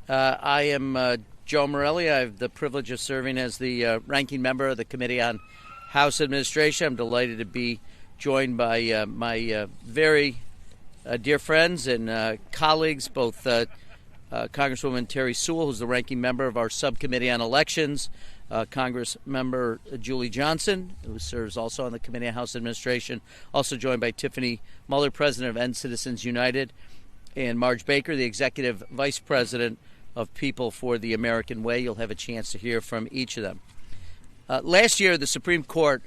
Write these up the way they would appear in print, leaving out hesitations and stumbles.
I am Joe Morelle. I have the privilege of serving as the ranking member of the Committee on House Administration. I'm delighted to be joined by my very dear friends and colleagues, both Congresswoman Terry Sewell, who's the ranking member of our subcommittee on elections, Congress member Julie Johnson, who serves also on the Committee on House Administration, also joined by Tiffany Muller, president of End Citizens United, and Marge Baker, the executive vice president of People for the American Way. You'll have a chance to hear from each of them. Last year, the Supreme Court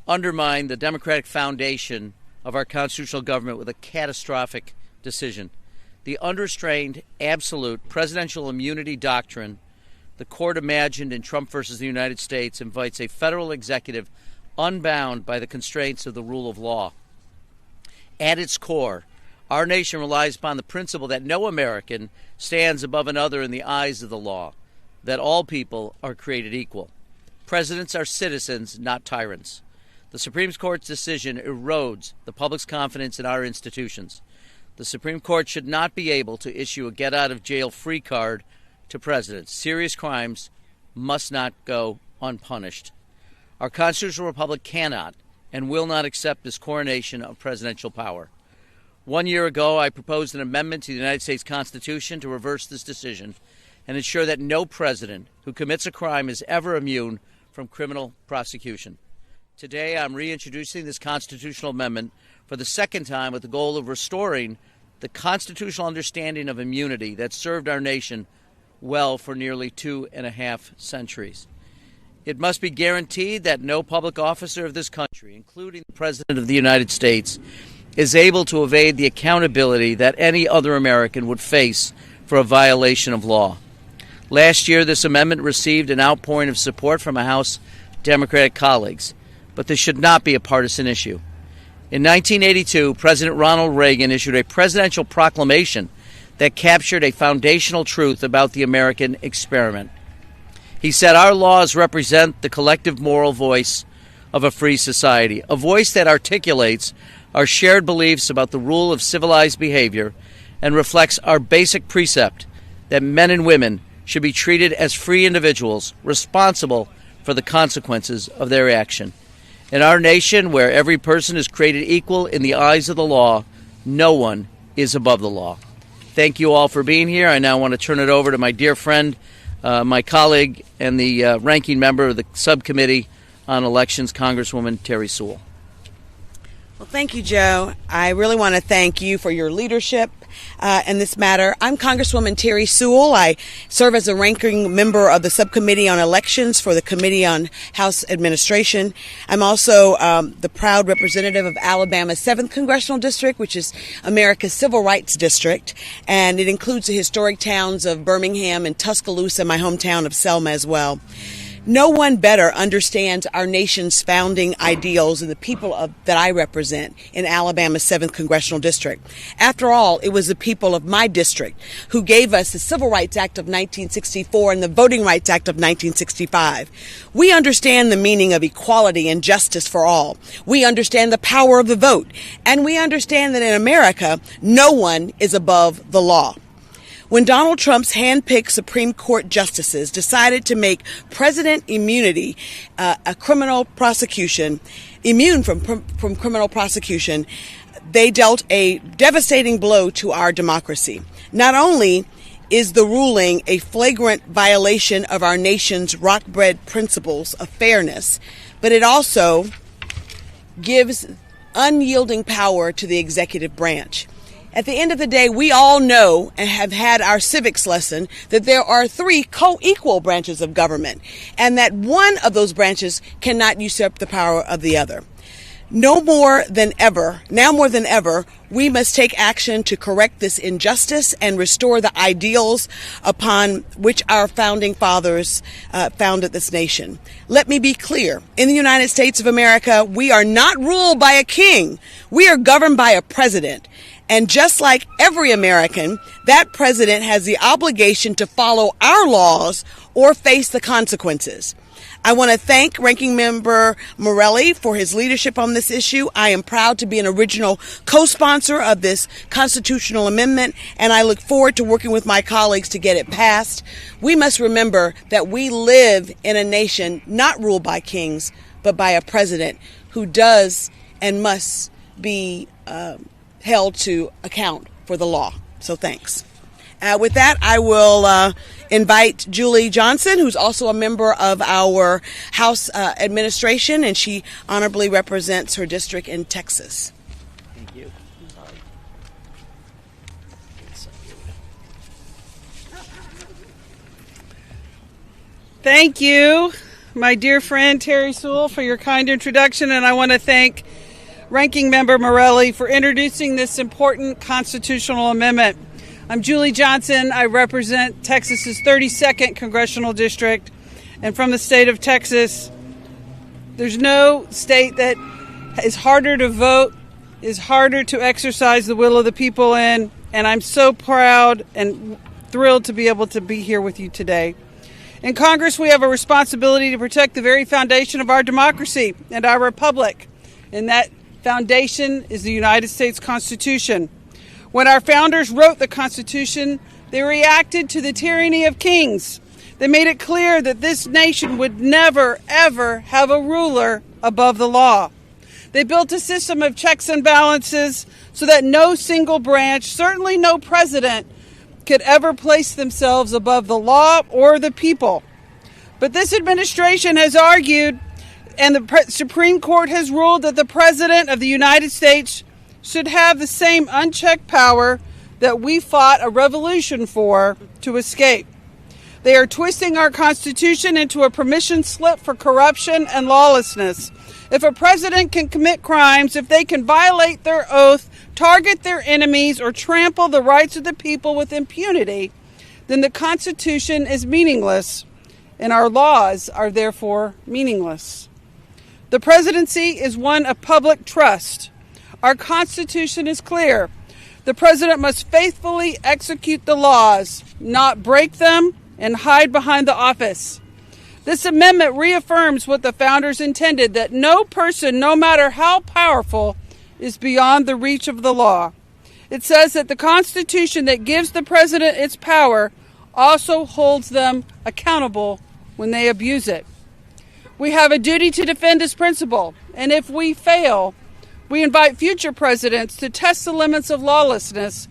undermined the democratic foundation of our constitutional government with a catastrophic decision. The unrestrained, absolute presidential immunity doctrine the court imagined in Trump versus the United States invites a federal executive unbound by the constraints of the rule of law. At its core, our nation relies upon the principle that no American stands above another in the eyes of the law, that all people are created equal. Presidents are citizens, not tyrants. The Supreme Court's decision erodes the public's confidence in our institutions. The Supreme Court should not be able to issue a get-out-of-jail-free card to presidents. Serious crimes must not go unpunished. Our constitutional republic cannot and will not accept this coronation of presidential power. 1 year ago, I proposed an amendment to the United States Constitution to reverse this decision and ensure that no president who commits a crime is ever immune from criminal prosecution. Today, I'm reintroducing this constitutional amendment for the second time with the goal of restoring the constitutional understanding of immunity that served our nation well for nearly 2.5 centuries. It must be guaranteed that no public officer of this country, including the President of the United States, is able to evade the accountability that any other American would face for a violation of law. Last year, this amendment received an outpouring of support from my House Democratic colleagues, but this should not be a partisan issue. In 1982, President Ronald Reagan issued a presidential proclamation that captured a foundational truth about the American experiment. He said, "Our laws represent the collective moral voice of a free society, a voice that articulates our shared beliefs about the rule of civilized behavior and reflects our basic precept that men and women should be treated as free individuals responsible for the consequences of their action. In our nation, where every person is created equal in the eyes of the law, no one is above the law." Thank you all for being here. I now want to turn it over to my dear friend, my colleague, and the ranking member of the Subcommittee on Elections, Congresswoman Terry Sewell. Well, thank you, Joe. I really want to thank you for your leadership in this matter. I'm Congresswoman Terry Sewell. I serve as a ranking member of the Subcommittee on Elections for the Committee on House Administration. I'm also the proud representative of Alabama's 7th Congressional District, which is America's Civil Rights District, and it includes the historic towns of Birmingham and Tuscaloosa, my hometown of Selma as well. No one better understands our nation's founding ideals than the people that I represent in Alabama's 7th Congressional District. After all, it was the people of my district who gave us the Civil Rights Act of 1964 and the Voting Rights Act of 1965. We understand the meaning of equality and justice for all. We understand the power of the vote. And we understand that in America, no one is above the law. When Donald Trump's hand-picked Supreme Court justices decided to make president immunity a criminal prosecution, immune from criminal prosecution, they dealt a devastating blow to our democracy. Not only is the ruling a flagrant violation of our nation's rock-bred principles of fairness, but it also gives unyielding power to the executive branch. At the end of the day, we all know and have had our civics lesson that there are 3 co-equal branches of government and that one of those branches cannot usurp the power of the other. Now more than ever, we must take action to correct this injustice and restore the ideals upon which our founding fathers founded this nation. Let me be clear. In the United States of America, we are not ruled by a king. We are governed by a president. And just like every American, that president has the obligation to follow our laws or face the consequences. I want to thank Ranking Member Morelle for his leadership on this issue. I am proud to be an original co-sponsor of this constitutional amendment, and I look forward to working with my colleagues to get it passed. We must remember that we live in a nation not ruled by kings, but by a president who does and must be held to account for the law. So thanks. With that, I will invite Julie Johnson, who's also a member of our House administration, and she honorably represents her district in Texas. Thank you. Thank you, my dear friend Terry Sewell, for your kind introduction, and I want to thank Ranking Member Morelle for introducing this important constitutional amendment. I'm Julie Johnson. I represent Texas's 32nd Congressional District, and from the state of Texas, there's no state that is harder to vote, is harder to exercise the will of the people in, and I'm so proud and thrilled to be able to be here with you today. In Congress, we have a responsibility to protect the very foundation of our democracy and our republic, and that foundation is the United States Constitution. When our founders wrote the Constitution, they reacted to the tyranny of kings. They made it clear that this nation would never, ever have a ruler above the law. They built a system of checks and balances so that no single branch, certainly no president, could ever place themselves above the law or the people. But this administration has argued, and the Supreme Court has ruled, that the President of the United States should have the same unchecked power that we fought a revolution for to escape. They are twisting our Constitution into a permission slip for corruption and lawlessness. If a president can commit crimes, if they can violate their oath, target their enemies, or trample the rights of the people with impunity, then the Constitution is meaningless, and our laws are therefore meaningless. The presidency is one of public trust. Our Constitution is clear. The president must faithfully execute the laws, not break them and hide behind the office. This amendment reaffirms what the founders intended, that no person, no matter how powerful, is beyond the reach of the law. It says that the Constitution that gives the president its power also holds them accountable when they abuse it. We have a duty to defend this principle, and if we fail, we invite future presidents to test the limits of lawlessness,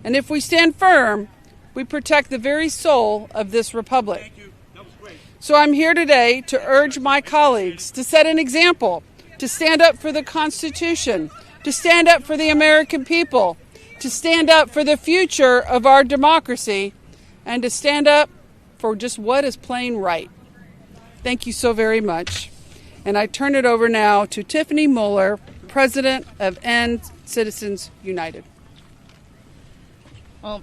and if we stand firm, we protect the very soul of this republic. Thank you. That was great. So I'm here today to urge my colleagues to set an example, to stand up for the Constitution, to stand up for the American people, to stand up for the future of our democracy, and to stand up for just what is plain right. Thank you so very much. And I turn it over now to Tiffany Muller, President of End Citizens United. Well,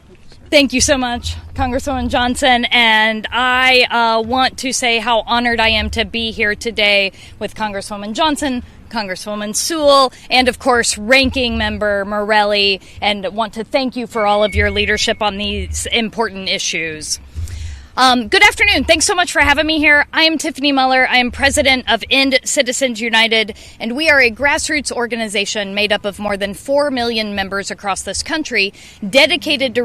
thank you so much, Congresswoman Johnson, and I want to say how honored I am to be here today with Congresswoman Johnson, Congresswoman Sewell, and of course, Ranking Member Morelle, and want to thank you for all of your leadership on these important issues. Good afternoon. Thanks so much for having me here. I am Tiffany Muller. I am president of End Citizens United, and we are a grassroots organization made up of more than 4 million members across this country dedicated to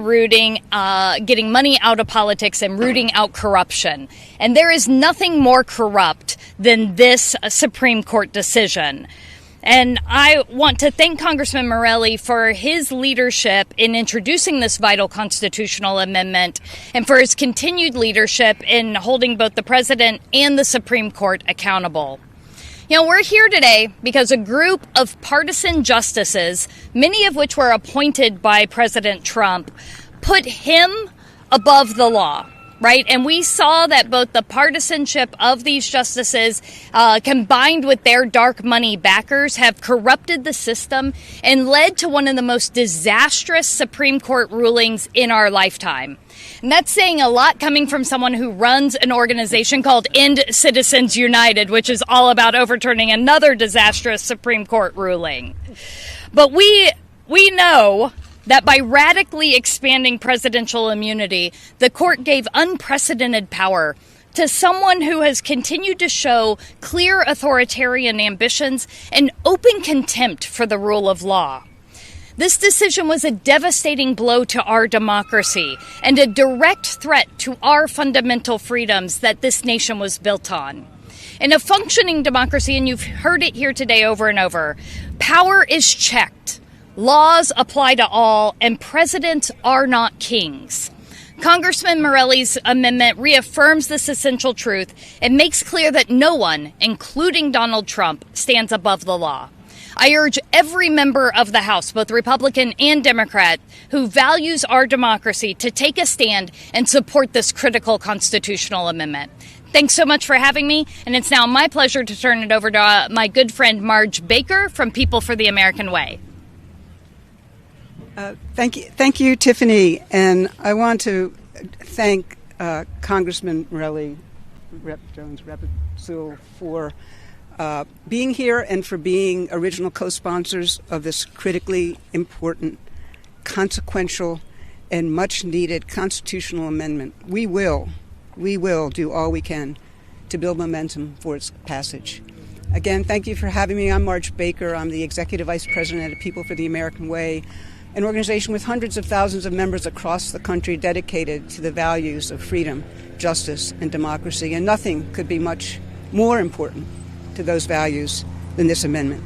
getting money out of politics and rooting out corruption. And there is nothing more corrupt than this Supreme Court decision. And I want to thank Congressman Morelle for his leadership in introducing this vital constitutional amendment and for his continued leadership in holding both the president and the Supreme Court accountable. You know, we're here today because a group of partisan justices, many of which were appointed by President Trump, put him above the law. Right. And we saw that both the partisanship of these justices combined with their dark money backers have corrupted the system and led to one of the most disastrous Supreme Court rulings in our lifetime. And that's saying a lot coming from someone who runs an organization called End Citizens United, which is all about overturning another disastrous Supreme Court ruling. But we know that by radically expanding presidential immunity, the court gave unprecedented power to someone who has continued to show clear authoritarian ambitions and open contempt for the rule of law. This decision was a devastating blow to our democracy and a direct threat to our fundamental freedoms that this nation was built on. In a functioning democracy, and you've heard it here today over and over, power is checked, laws apply to all, and presidents are not kings. Congressman Morelle's amendment reaffirms this essential truth and makes clear that no one, including Donald Trump, stands above the law. I urge every member of the House, both Republican and Democrat, who values our democracy to take a stand and support this critical constitutional amendment. Thanks so much for having me, and it's now my pleasure to turn it over to my good friend Marge Baker from People for the American Way. Thank you, Tiffany, and I want to thank Congressman Morelle, Rep. Jones, Rep. Sewell for being here and for being original co-sponsors of this critically important, consequential, and much-needed constitutional amendment. We will do all we can to build momentum for its passage. Again, thank you for having me. I'm Marge Baker. I'm the Executive Vice President of People for the American Way, an organization with hundreds of thousands of members across the country dedicated to the values of freedom, justice, and democracy. And nothing could be much more important to those values than this amendment.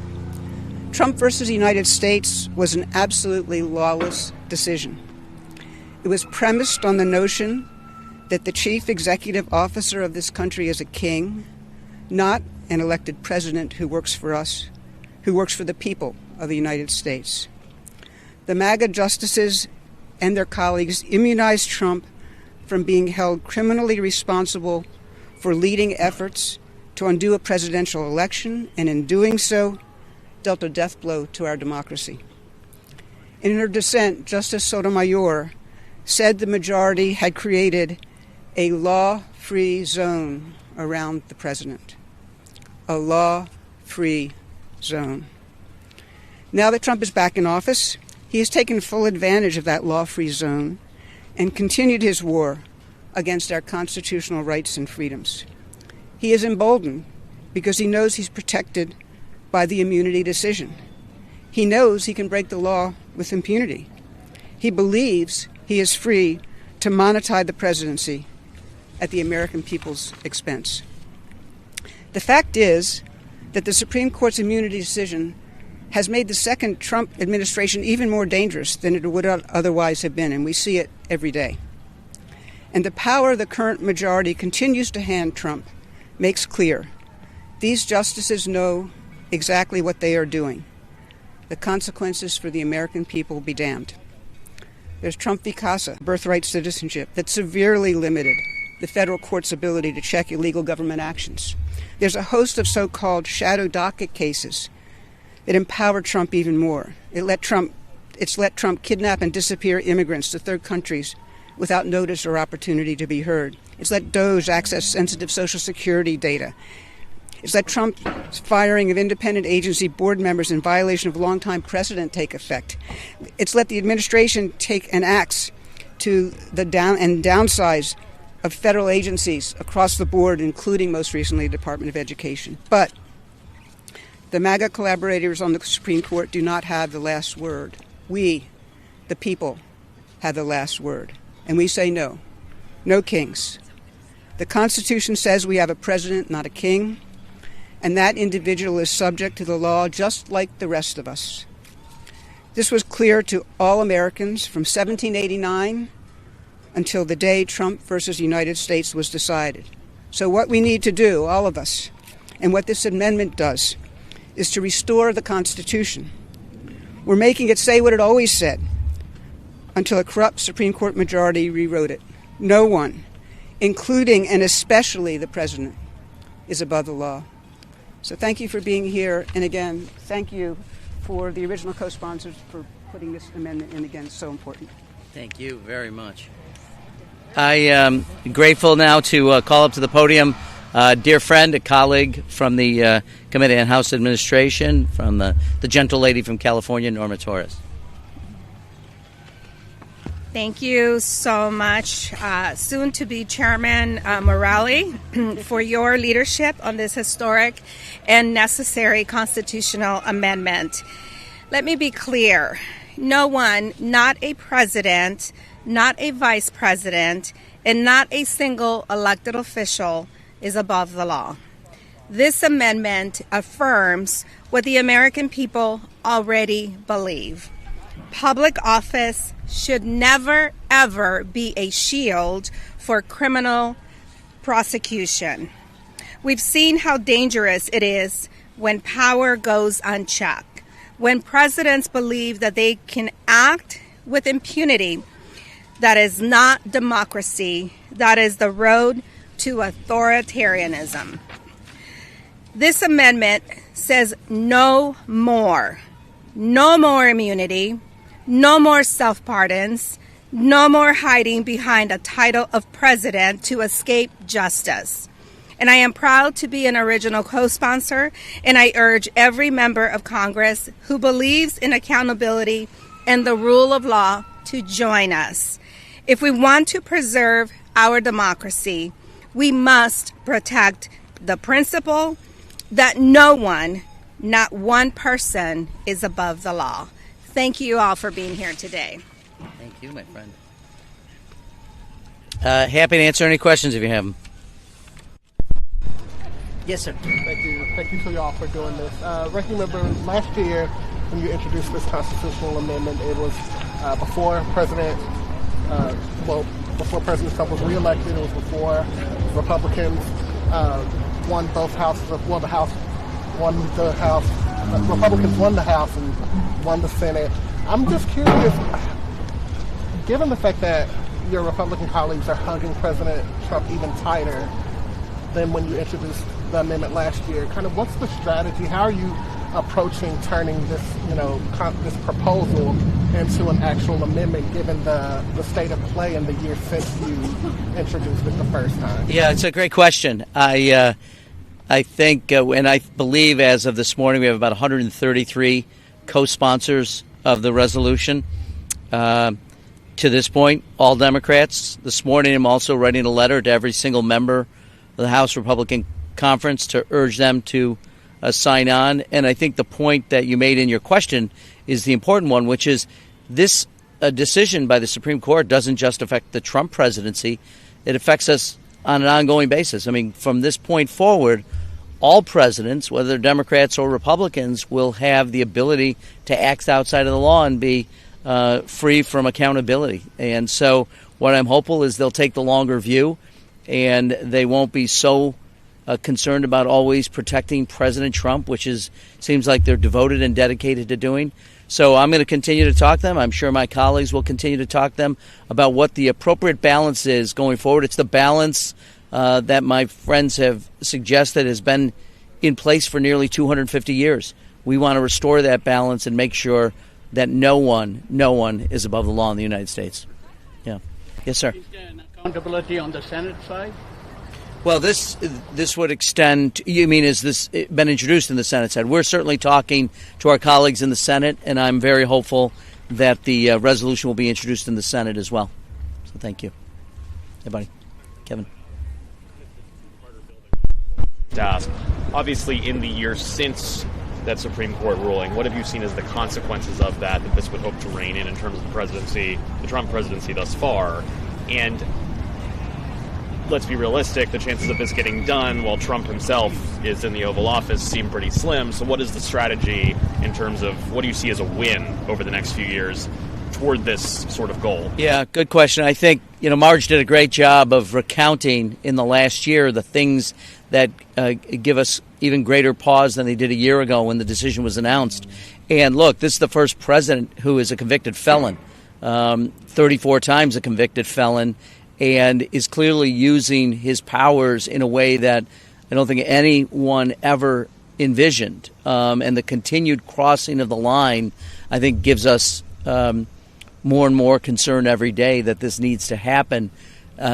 Trump versus the United States was an absolutely lawless decision. It was premised on the notion that the chief executive officer of this country is a king, not an elected president who works for us, who works for the people of the United States. The MAGA justices and their colleagues immunized Trump from being held criminally responsible for leading efforts to undo a presidential election, and in doing so, dealt a death blow to our democracy. In her dissent, Justice Sotomayor said the majority had created a law-free zone around the president. A law-free zone. Now that Trump is back in office, he has taken full advantage of that law-free zone and continued his war against our constitutional rights and freedoms. He is emboldened because he knows he's protected by the immunity decision. He knows he can break the law with impunity. He believes he is free to monetize the presidency at the American people's expense. The fact is that the Supreme Court's immunity decision has made the second Trump administration even more dangerous than it would otherwise have been, and we see it every day. And the power the current majority continues to hand Trump makes clear these justices know exactly what they are doing. The consequences for the American people be damned. There's Trump v. CASA, birthright citizenship, that severely limited the federal court's ability to check illegal government actions. There's a host of so-called shadow docket cases that empowered Trump even more. It's let Trump kidnap and disappear immigrants to third countries without notice or opportunity to be heard. It's let DOJ access sensitive Social Security data. It's let Trump's firing of independent agency board members in violation of longtime precedent take effect. It's let the administration take an axe to the downsize of federal agencies across the board, including most recently the Department of Education. But the MAGA collaborators on the Supreme Court do not have the last word. We, the people, have the last word. And we say no. No kings. The Constitution says we have a president, not a king, and that individual is subject to the law just like the rest of us. This was clear to all Americans from 1789 until the day Trump versus the United States was decided. So what we need to do, all of us, and what this amendment does, is to restore the Constitution. We're making it say what it always said until a corrupt Supreme Court majority rewrote it. No one, including and especially the president, is above the law. So thank you for being here. And again, thank you for the original co-sponsors for putting this amendment in again. It's so important. Thank you very much. I am grateful now to call up to the podium a dear friend, a colleague from the Committee on House Administration, from the gentle lady from California, Norma Torres. Thank you so much, soon-to-be Chairman Morelle, for your leadership on this historic and necessary constitutional amendment. Let me be clear. No one, not a president, not a vice president, and not a single elected official is above the law. This amendment affirms what the American people already believe. Public office should never, ever be a shield for criminal prosecution. We've seen how dangerous it is when power goes unchecked, when presidents believe that they can act with impunity. That is not democracy. That is the road to authoritarianism. This amendment says no more immunity, no more self-pardons, no more hiding behind a title of president to escape justice. And I am proud to be an original co-sponsor, and I urge every member of Congress who believes in accountability and the rule of law to join us. If we want to preserve our democracy, we must protect the principle that no one, not one person, is above the law. Thank you all for being here today. Thank you, my friend. Happy to answer any questions if you have them. Yes, sir. Thank you. Thank you to y'all for doing this. Ranking member, last year when you introduced this constitutional amendment, it was before President Trump was reelected. It was before Republicans won both houses. Republicans won the House and won the Senate. I'm just curious, given the fact that your Republican colleagues are hugging President Trump even tighter than when you introduced the amendment last year, kind of what's the strategy? How are you approaching turning this, this proposal into an actual amendment, given the state of play in the year since you introduced it the first time? Yeah, it's a great question. I think, and I believe as of this morning, we have about 133 co-sponsors of the resolution. To this point, all Democrats. This morning, I'm also writing a letter to every single member of the House Republican Conference to urge them to sign on. And I think the point that you made in your question is the important one, which is this decision by the Supreme Court doesn't just affect the Trump presidency. It affects us on an ongoing basis. I mean, from this point forward, all presidents, whether Democrats or Republicans, will have the ability to act outside of the law and be free from accountability. And so what I'm hopeful is they'll take the longer view and they won't be so concerned about always protecting President Trump, which seems like they're devoted and dedicated to doing. So I'm going to continue to talk to them. I'm sure my colleagues will continue to talk to them about what the appropriate balance is going forward. It's the balance that my friends have suggested has been in place for nearly 250 years. We want to restore that balance and make sure that no one is above the law in the United States. Yeah. Yes, sir. Is there an accountability on the Senate side? Well, this would extend. You mean, has this been introduced in the Senate side? We're certainly talking to our colleagues in the Senate, and I'm very hopeful that the resolution will be introduced in the Senate as well. So thank you. Hey, buddy. Kevin. Obviously, in the years since that Supreme Court ruling, what have you seen as the consequences of that this would hope to rein in terms of the Trump presidency thus far? And let's be realistic, the chances of this getting done while Trump himself is in the Oval Office seem pretty slim. So what is the strategy in terms of what do you see as a win over the next few years toward this sort of goal? Yeah, good question. I think, Marge did a great job of recounting in the last year the things that give us even greater pause than they did a year ago when the decision was announced. And look, this is the first president who is a convicted felon, 34 times a convicted felon, and is clearly using his powers in a way that I don't think anyone ever envisioned. And the continued crossing of the line, I think, gives us more and more concern every day that this needs to happen.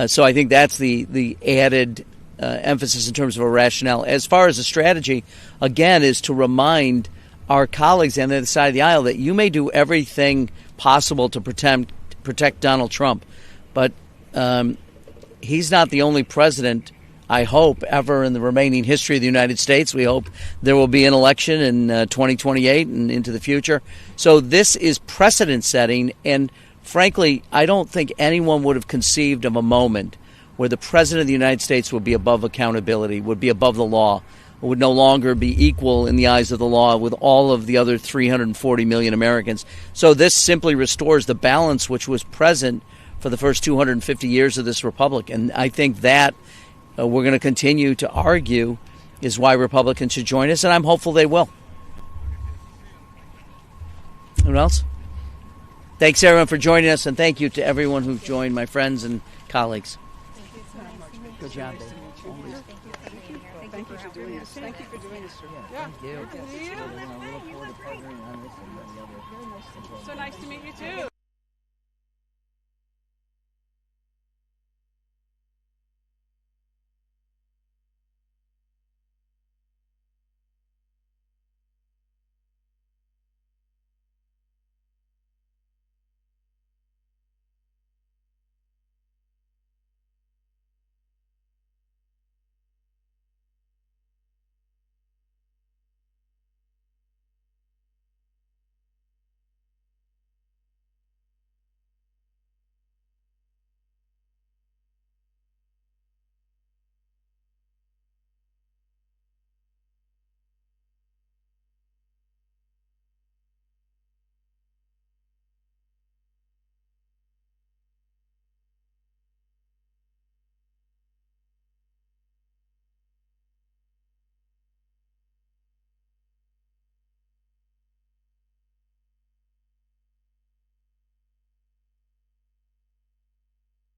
So I think that's the added emphasis in terms of a rationale. As far as a strategy, again, is to remind our colleagues on the other side of the aisle that you may do everything possible to protect Donald Trump. But he's not the only president, I hope, ever in the remaining history of the United States. We hope there will be an election in 2028 and into the future. So this is precedent-setting, and frankly, I don't think anyone would have conceived of a moment where the President of the United States would be above accountability, would be above the law, would no longer be equal in the eyes of the law with all of the other 340 million Americans. So this simply restores the balance which was present for the first 250 years of this republic. And I think that we're going to continue to argue is why Republicans should join us, and I'm hopeful they will. Anyone else? Thanks, everyone, for joining us, and thank you to everyone who joined, my friends and colleagues. Good job, Dave. Thank you for doing this. Thank you for doing this. Yeah, thank you. So nice to meet you too.